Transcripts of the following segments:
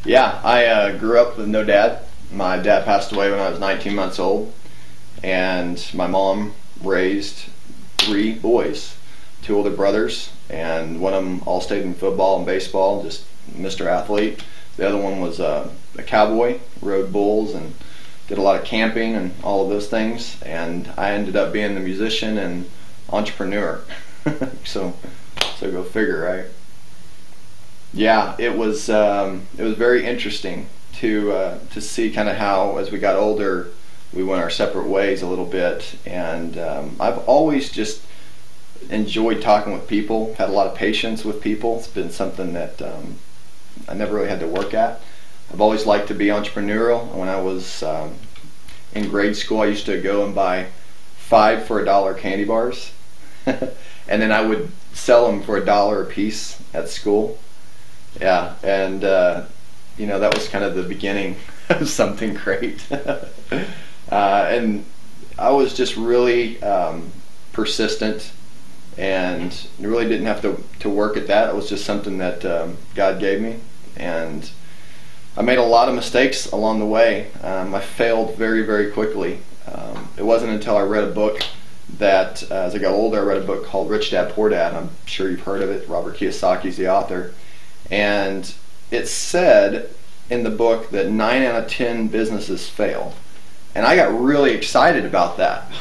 Yeah, I grew up with no dad. My dad passed away when I was 19 months old, and my mom raised three boys, two older brothers, and one of them all stayed in football and baseball, just Mr. Athlete. The other one was a cowboy, rode bulls, and did a lot of camping and all of those things. And I ended up being the musician and entrepreneur. so go figure, right? Yeah, it was very interesting to see kind of how, as we got older, we went our separate ways a little bit. And I've always just enjoyed talking with people, had a lot of patience with people. It's been something that I never really had to work at. I've always liked to be entrepreneurial. When I was in grade school, I used to go and buy 5 for $1 candy bars, and then I would sell them for $1 a piece at school. Yeah, and that was kind of the beginning of something great. And I was just really persistent, and really didn't have to work at that. It was just something that God gave me, and I made a lot of mistakes along the way. I failed very, very quickly. It wasn't until I read a book that, as I got older, I read a book called Rich Dad Poor Dad. I'm sure you've heard of it. Robert Kiyosaki's the author. And it said in the book that 9 out of 10 businesses fail. And I got really excited about that.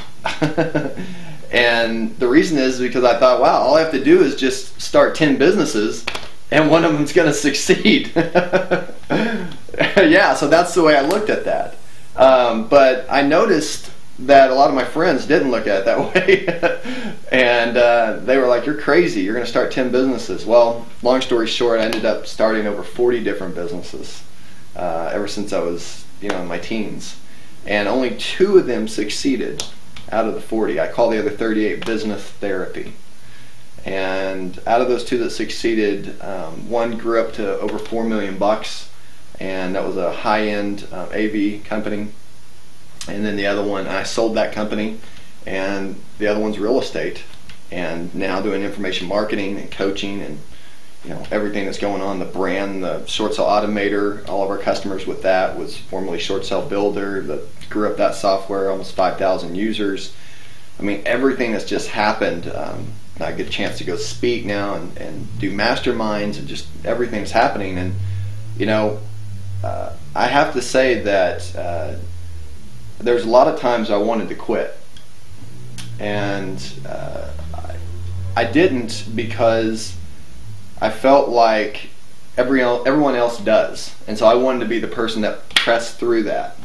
And the reason is because I thought, wow, all I have to do is just start 10 businesses and one of them's going to succeed. Yeah, so that's the way I looked at that. But I noticed that a lot of my friends didn't look at it that way. And they were like, you're crazy, you're going to start 10 businesses. Well, long story short, I ended up starting over 40 different businesses ever since I was in my teens. And only 2 of them succeeded out of the 40. I call the other 38 business therapy. And out of those 2 that succeeded, one grew up to over $4 million, and that was a high-end AV company. And then the other one, I sold that company, and the other one's real estate, and now doing information marketing and coaching and everything that's going on, the brand, the Short Sale Automator. All of our customers with that was formerly Short Sale Builder, that grew up that software, almost 5,000 users. I mean, everything that's just happened. I get a chance to go speak now and do masterminds, and just everything's happening. And I have to say that there's a lot of times I wanted to quit, and I didn't, because I felt like everyone else does, and so I wanted to be the person that pressed through that.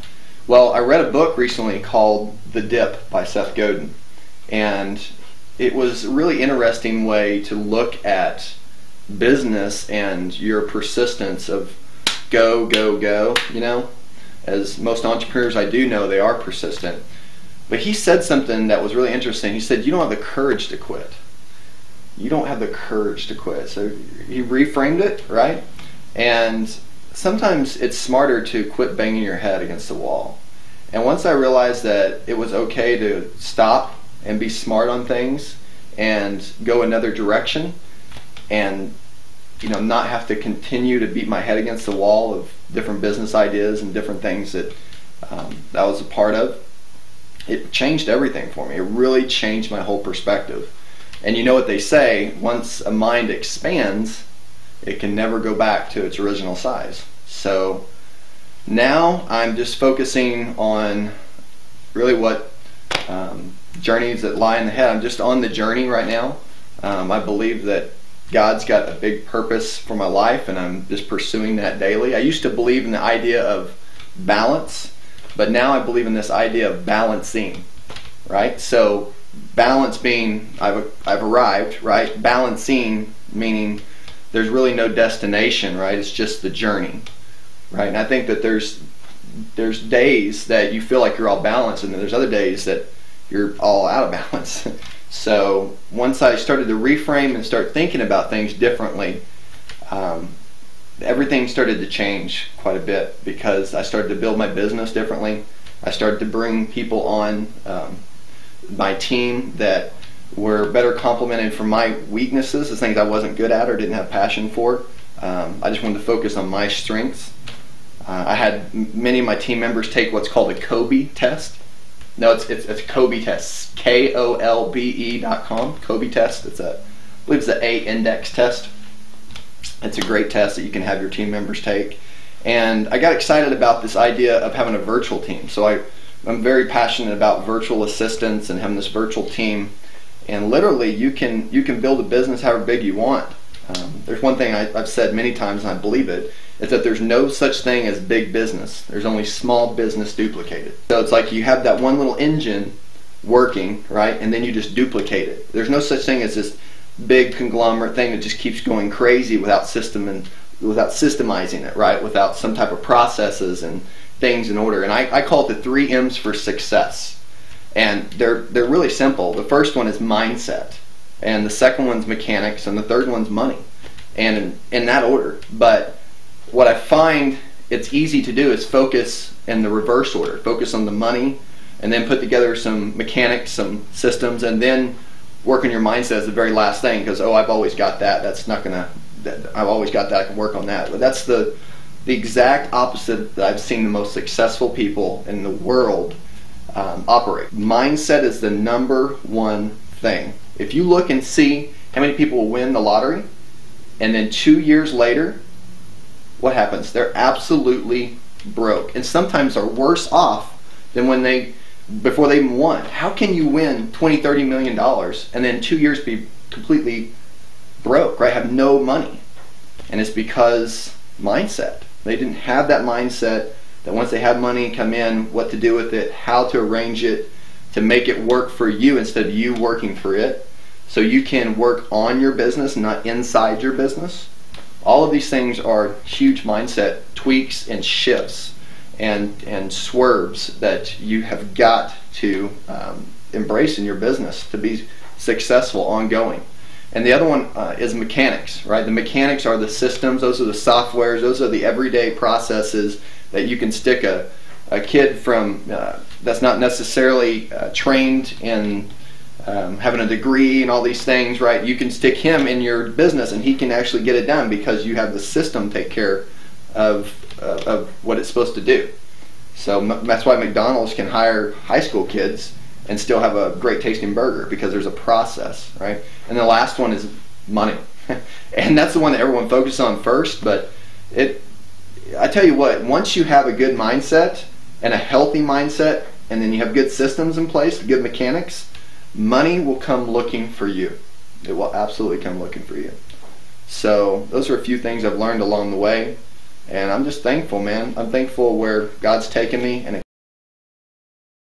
Well, I read a book recently called The Dip by Seth Godin, and it was a really interesting way to look at business and your persistence of go, go, go. As most entrepreneurs I do know, they are persistent. But he said something that was really interesting. He said, you don't have the courage to quit. You don't have the courage to quit. So he reframed it, right? And sometimes it's smarter to quit banging your head against the wall. And once I realized that it was okay to stop and be smart on things and go another direction, and not have to continue to beat my head against the wall of different business ideas and different things that I was a part of, it changed everything for me. It really changed my whole perspective. And you know what they say, once a mind expands, it can never go back to its original size. So now I'm just focusing on really what journeys that lie in the head. I'm just on the journey right now. I believe that God's got a big purpose for my life, and I'm just pursuing that daily. I used to believe in the idea of balance, but now I believe in this idea of balancing, right? So balance being I've arrived, right? Balancing meaning there's really no destination, right? It's just the journey, right? And I think that there's days that you feel like you're all balanced, and then there's other days that you're all out of balance. So once I started to reframe and start thinking about things differently, everything started to change quite a bit, because I started to build my business differently. I started to bring people on my team that were better complemented for my weaknesses, the things I wasn't good at or didn't have passion for. I just wanted to focus on my strengths. I had many of my team members take what's called a Kolbe test. No, it's a Kolbe test. KOLBE.com. Kolbe test. I believe it's the A index test. It's a great test that you can have your team members take. And I got excited about this idea of having a virtual team. So I'm very passionate about virtual assistants and having this virtual team. And literally, you can build a business however big you want. There's one thing I've said many times, and I believe it, is that there's no such thing as big business. There's only small business duplicated. So it's like you have that one little engine working, right, and then you just duplicate it. There's no such thing as this big conglomerate thing that just keeps going crazy without systemizing it, right, without some type of processes and things in order. And I call it the 3 M's for success. And they're really simple. The first one is mindset, and the second one's mechanics, and the third one's money, and in that order. But what I find it's easy to do is focus in the reverse order. Focus on the money, and then put together some mechanics, some systems, and then work on your mindset as the very last thing, because I've always got that. I've always got that. I can work on that. But that's the exact opposite that I've seen the most successful people in the world operate. Mindset is the #1 thing. If you look and see how many people will win the lottery, and then 2 years later, what happens? They're absolutely broke, and sometimes are worse off than before they even won. How can you win $20-30 million and then 2 years be completely broke, right? Have no money? And it's because mindset. They didn't have that mindset that once they have money come in, what to do with it, how to arrange it to make it work for you instead of you working for it, so you can work on your business, not inside your business. All of these things are huge mindset tweaks and shifts and swerves that you have got to embrace in your business to be successful ongoing. And the other one is mechanics, right? The mechanics are the systems, those are the softwares, those are the everyday processes that you can stick a kid from that's not necessarily trained in having a degree and all these things, right? You can stick him in your business and he can actually get it done because you have the system take care of what it's supposed to do. So that's why McDonald's can hire high school kids and still have a great tasting burger, because there's a process, right? And the last one is money. And that's the one that everyone focuses on first, but I tell you what, once you have a good mindset and a healthy mindset, and then you have good systems in place, good mechanics, money will come looking for you. It will absolutely come looking for you. So those are a few things I've learned along the way, and I'm just thankful, man. I'm thankful where God's taken me, and